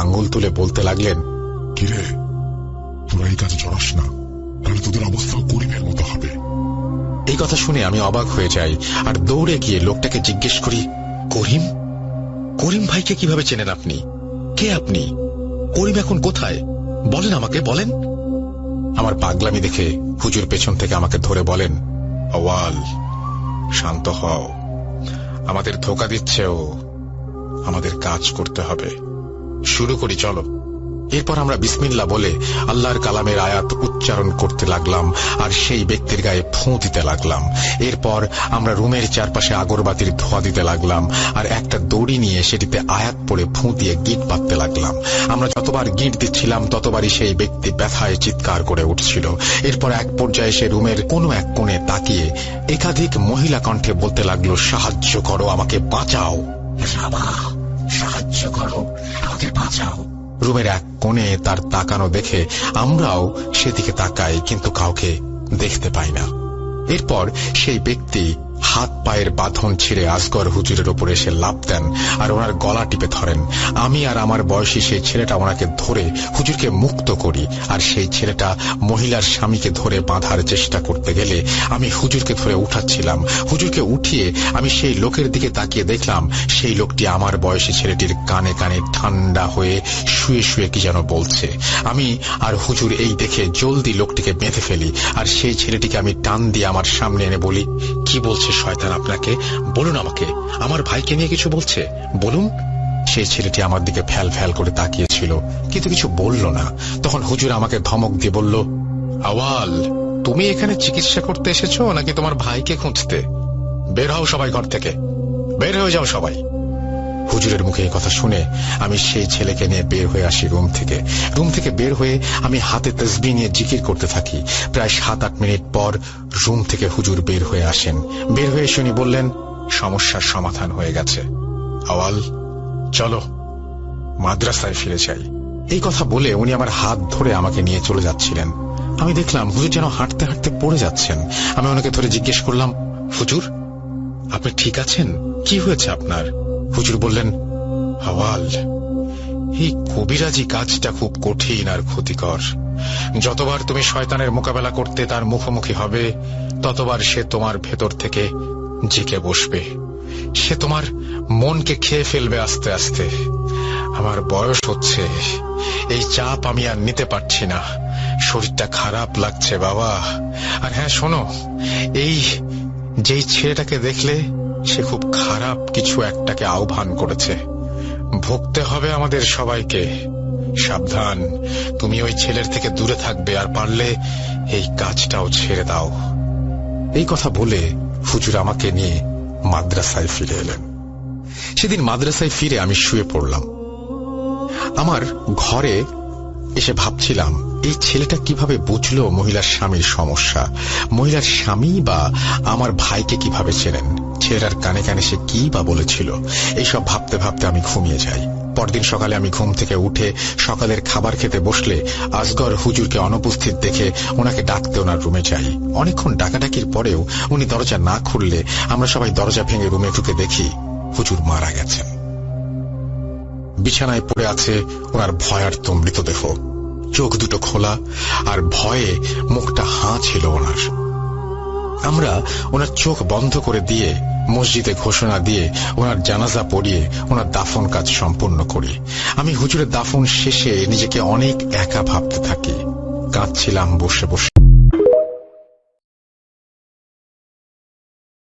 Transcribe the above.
আঙ্গুল তুলে বলতে লাগলেন, কিরে, তোরা এই কাজে জড়াস না, তাহলে তোদের অবস্থাও করিমের মতো হবে। এই কথা শুনে আমি অবাক হয়ে যাই আর দৌড়ে গিয়ে লোকটাকে জিজ্ঞেস করি, করিম? করিম ভাইকে কিভাবে চেনেন আপনি? কে আপনি? করিম এখন কোথায়? বলেন, আমাকে বলেন। আমার পাগলামি দেখে হুজুর পেছন থেকে আমাকে ধরে বলেন, আওয়াল, শান্ত হও, আমাদের ধোঁকা দিচ্ছে ও, আমাদের কাজ করতে হবে, শুরু করি চলো। এরপর আমরা বিসমিল্লাহ বলে আল্লাহর কালামের আয়াত উচ্চারণ করতে লাগলাম আর সেই ব্যক্তির গায়ে ফুঁ দিতে লাগলাম। এরপর আমরা রুমের চারপাশে আগরবাতির ধোঁয়া দিতে লাগলাম আর একটা দড়ি নিয়ে সেটিতে আয়াত পড়ে ফুঁ দিয়ে গিট বাঁধতে লাগলাম। আমরা যতবার গিট দিচ্ছিলাম ততবারই সেই ব্যক্তি ব্যথায় চিৎকার করে উঠছিল। এরপর এক পর্যায়ে সে রুমের কোনো এক কোণে তাকিয়ে একাধিক মহিলা কণ্ঠে বলতে লাগলো, সাহায্য করো, আমাকে বাঁচাও, সাহায্য করো, আমাকে বাঁচাও। রুমের এক কোণে তার তাকানো দেখে আমরাও সেদিকে তাকাই, কিন্তু কাউকে দেখতে পাই না। এরপর সেই ব্যক্তি হাত পায়ের বাঁধন ছিঁড়ে আসগর হুজুরের ওপর এসে লাফ দেন আর ওনার গলা টিপে ধরেন। আমি আর আমার বয়সী সেই ছেলেটা ওনাকে ধরে হুজুরকে মুক্ত করি আর সেই ছেলেটা মহিলার স্বামীকে ধরে বাঁধার চেষ্টা করতে গেলে আমি হুজুরকে ধরে উঠাচ্ছিলাম। হুজুরকে উঠিয়ে আমি সেই লোকের দিকে তাকিয়ে দেখলাম সেই লোকটি আমার বয়সী ছেলেটির কানে কানে ঠান্ডা হয়ে শুয়ে শুয়ে কি যেন বলছে। আমি আর হুজুর এই দেখে জলদি লোকটিকে বেঁধে ফেলি আর সেই ছেলেটিকে আমি টান দিয়ে আমার সামনে এনে বলি, কি বলছে শয়তান আপনাকে? বলুন আমাকে, আমার ভাইকে নিয়ে কিছু বলছে, বলুন। সেই ছেলেটি আমার দিকে ফ্যাল ফ্যাল করে তাকিয়েছিল, কিন্তু কিছু বলল না। তখন হুজুর আমাকে ধমক দিয়ে বলল, আওয়াল, তুমি এখানে চিকিৎসা করতে এসেছো নাকি তোমার ভাইকে খুঁজতে? বের হও সবাই ঘর থেকে, বের হয়ে যাও সবাই। হুজুরের মুখে এই কথা শুনে আমি সেই ছেলেকে নিয়ে বের হয়ে আসি রুম থেকে। রুম থেকে বের হয়ে আমি হাতে তসবিহ নিয়ে জিকির করতে থাকি। প্রায় 7-8 মিনিট পর রুম থেকে হুজুর বের হয়ে আসেন। বের হয়ে শুনি বললেন, সমস্যার সমাধান হয়ে গেছে, আওয়াল চলো মাদ্রাসায় ফিরে যাই। এই কথা বলে উনি আমার হাত ধরে আমাকে নিয়ে চলে যাচ্ছিলেন। আমি দেখলাম হুজুর যেন হাঁটতে হাঁটতে পড়ে যাচ্ছেন। আমি ওনাকে ধরে জিজ্ঞেস করলাম, হুজুর আপনি ঠিক আছেন? কি হয়েছে আপনার? হুজুর বললেন, আওয়াল, এই কবিরাজি কাজটা খুব কঠিন আর ক্ষতিকর। যতবার তুমি শয়তানের মোকাবেলা করতে তার মুখোমুখি হবে ততবার সে তোমার ভেতর থেকে জেগে বসবে, সে তোমার মনকে খেয়ে ফেলবে আস্তে আস্তে। আমার বয়স হচ্ছে, এই চাপ আমি আর নিতে পারছি না, শরীরটা খারাপ লাগছে বাবা। আর হ্যাঁ শোনো, এই যেই ছেলেটাকে দেখলে সে খুব খারাপ কিছু একটাকে আহ্বান করেছে, ভুগতে হবে আমাদের সবাইকে। সাবধান, তুমি ওই ছেলের থেকে দূরে থাকবে আর পারলে এই কাজটাও ছেড়ে দাও। এই কথা বলে হুজুর আমাকে নিয়ে মাদ্রাসায় ফিরে এলেন। সেদিন মাদ্রাসায় ফিরে আমি শুয়ে পড়লাম। আমার ঘরে এসে ভাবছিলাম, এই ছেলেটা কিভাবে বুঝলো মহিলার স্বামীর সমস্যা? মহিলার স্বামী বা আমার ভাইকে কিভাবে চেনেন? ছেলেটার কানে কানে সে কি বা বলেছিল? এইসব ভাবতে ভাবতে আমি ঘুমিয়ে যাই। পরদিন সকালে আমি ঘুম থেকে উঠে সকালের খাবার খেতে বসলে আসগর হুজুরকে অনুপস্থিত দেখে ওনাকে ডাকতে ওনার রুমে যাই। অনেকক্ষণ ডাকাডাকির পরেও উনি দরজা না খুললে আমরা সবাই দরজা ভেঙে রুমে ঢুকে দেখি হুজুর মারা গেছেন। বিছানায় পড়ে আছে ওনার ভয়ার্ত মৃতদেহ, চোখ দুটো খোলা আর ভয়ে মুখটা হাঁ ছিল ওনার। আমরা ওনার চোখ বন্ধ করে দিয়ে মসজিদে ঘোষণা দিয়ে ওনার জানাজা পড়িয়ে ওনার দাফন কাজ সম্পন্ন করি। আমি হুজুরের দাফন শেষে নিজেকে অনেক একা ভাবতে থাকি, কাঁদছিলাম বসে বসে।